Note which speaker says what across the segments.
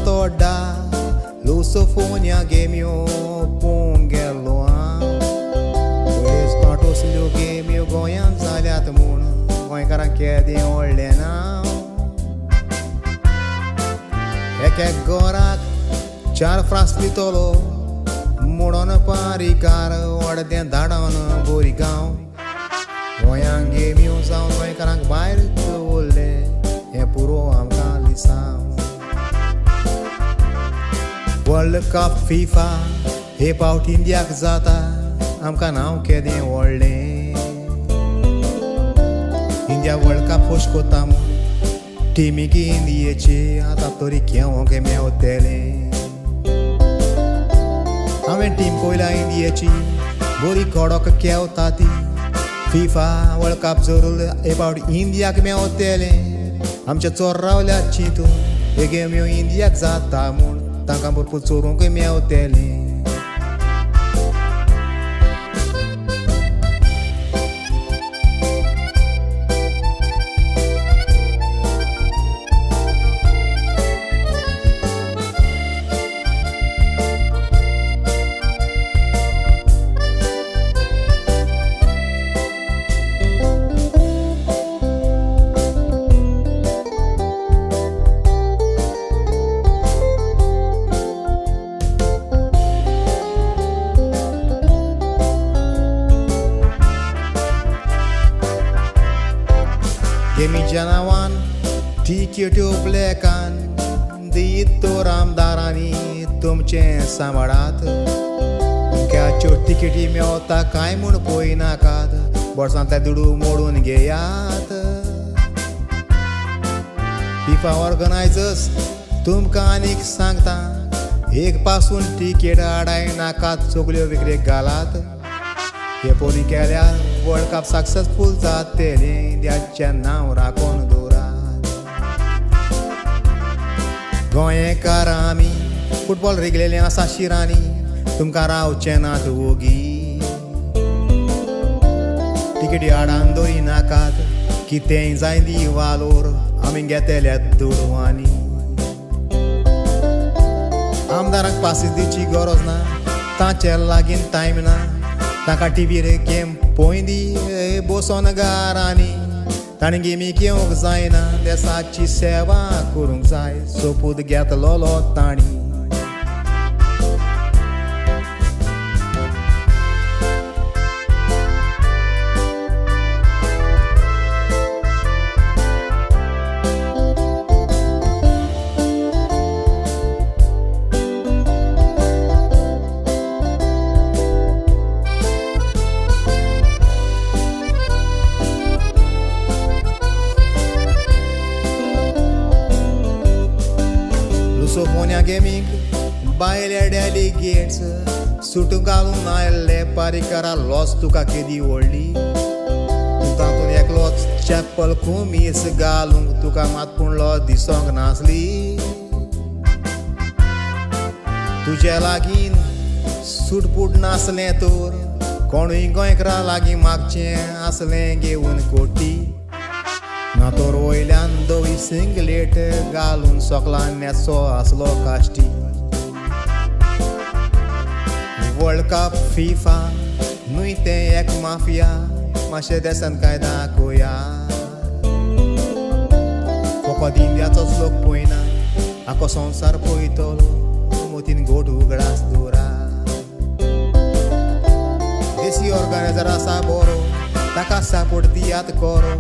Speaker 1: toda Lusofonia game yo pongeloan Pois quanto se lhe game yo goian zaliat mun Goi caranche de ordenão É que agora char frasfitolo Mudona paricara ordem dadana borigão Goian game yo sound goi carang baile tole É puro am lição World Cup FIFA about India zata amka नाव केदें व्हडलें India World Cup host कोताम टिमीकी इंडियेची आतां तरी केवोंके मेवतलें हांवें team पयला इंडियेची बरी कडक केवता ती FIFA World Cup जरूर about इंडियाक मेवतलें आमच्या चोर रावल्या चिंतून हे गेम ह्यो इंडियाक जाता म्हूण तांकां भरपूर चोरूंक मेवतलें Gemi janawan ticket ब्लॅकान देत तो रामदारांनी तुमचे सांबाळात तुमक्याच्यो तिकेटी मेवता काय म्हूण पळयनाकात बोर्सांतले दुडू मोडून घेयात FIFA ऑर्गनायझर्स तुमकां आनीक सांगता एक पासून तिकेट हाडाय नाकात चोगल्यो विक्रेक घालात हे पोरी केल्यार वर्ल्ड कप सक्सेसफूल जातलें इंडियाचें नांव राखून दवरात गोंयकार आमी फुटबॉल रिगलेलें आसा शिरांनी तुमकां रावचें नात ओगी तिकेटी हाडान दवरी नाकात कितेंय जाय दी वालोर आमी घेतल्या दुडवांनी आमदाराक पासीस दिवची गरज ना तांचे लागीं टायम ना ताका टीव्हीर गेम पळोवन दी बसोन घरांनी ताणें गेमी घेवंक जायना देशाची सेवा करूंक जाय सोपूत घेतलोलो ताणी Lusofonia Gaming बायले डेलिगेट्स सूट घालून आयल्ले पारिकारा लॉस तुका केदी व्हडली तातूंत एकलोच चॅपल खुमीस घालूंक तुका मात पूण लॉस दिसोंक नासली तुजे लागीं सूटबूट नासलें तर कोणूय गोंयकारा लागीं मागचें आसलें घेवन कोटी ना तर वयल्यान दोवी सिंगलेट घालून सोकला नेसो आसलो काश्टी वर्ल्ड कप FIFA न्हय तें एक माफिया मातशें देसान काय दाखोवया फकत इंडियाचोच लोक पळयना आखो संवसार पळयतलो मोतीन गोठ उगडास दवरा देशी ऑर्गनायझर आसा बरो ताका सपोर्ट दियात करो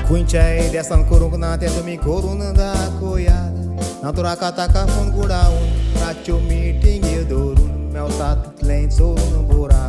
Speaker 1: खंयच्याय देसान करूंक ना तें तुमी करून दाखोवयात ना तर आका ताका फोन गुडावन रातच्यो मिटींग दवरून मेवता तितलें चोरून बोरा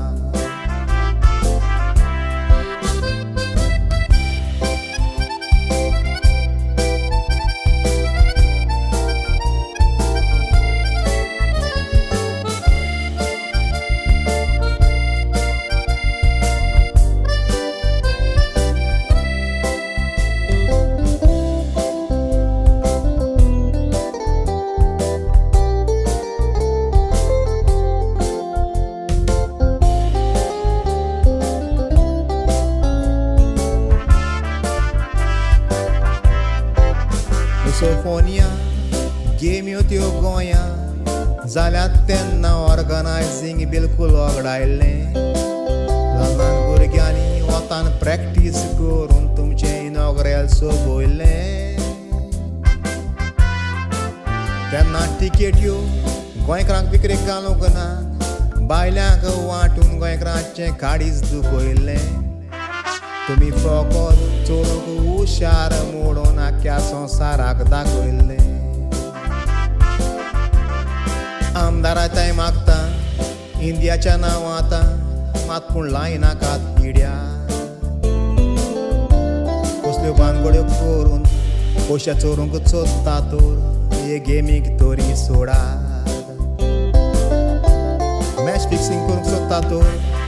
Speaker 1: गेम्यो त्यो गोंया जाल्यार तेन्ना ऑर्गनायझींग बिलकुल वगडायल्लें ल्हान भुरग्यांनी वतान प्रॅक्टीस करून तुमचें इनॉग्रेल सोबयल्लें तेन्ना टिकेट्यो गोंयकारांक विक्रेक घालूंक ना बायल्यांक वांटून गोंयकारांचें काडीज दुखयल्लें तुमी फकत चोरूंक हुशार मोडून आख्या संवसाराक दाखयल्लें आमदाराताय मागता इंडियाच्या नांवां आतां मात पूण लायनाकात पिड्या कसल्यो भानगड्यो करून पयशे चोरूंक सोदता तर हे गेमीक तरी सोडात मॅच फिक्सिंग करूंक सोदता तर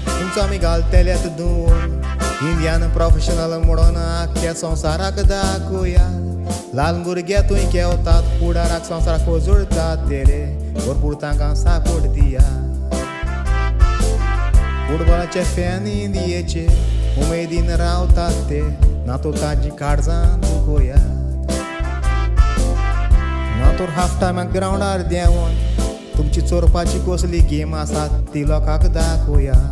Speaker 1: तुमचो आमी घालतलेत धुवन इंडियान प्रोफेशनल म्हणून आख्या संवसाराक दाखोवया ल्हान भुरगे थंय केवतात फुडाराक संवसाराक उजळटात तेरे भरपूर तांकां सापोर्ट दिया फुटबॉलाचे फॅन इंडियेचे उमेदीन रावतात ते ना तो ताजी काळजां दुखोयात ना तर हाफ टायमाक ग्रावंडार देंवन तुमची चोरपाची कसली गेम आसा ती लोकांक दाखोवया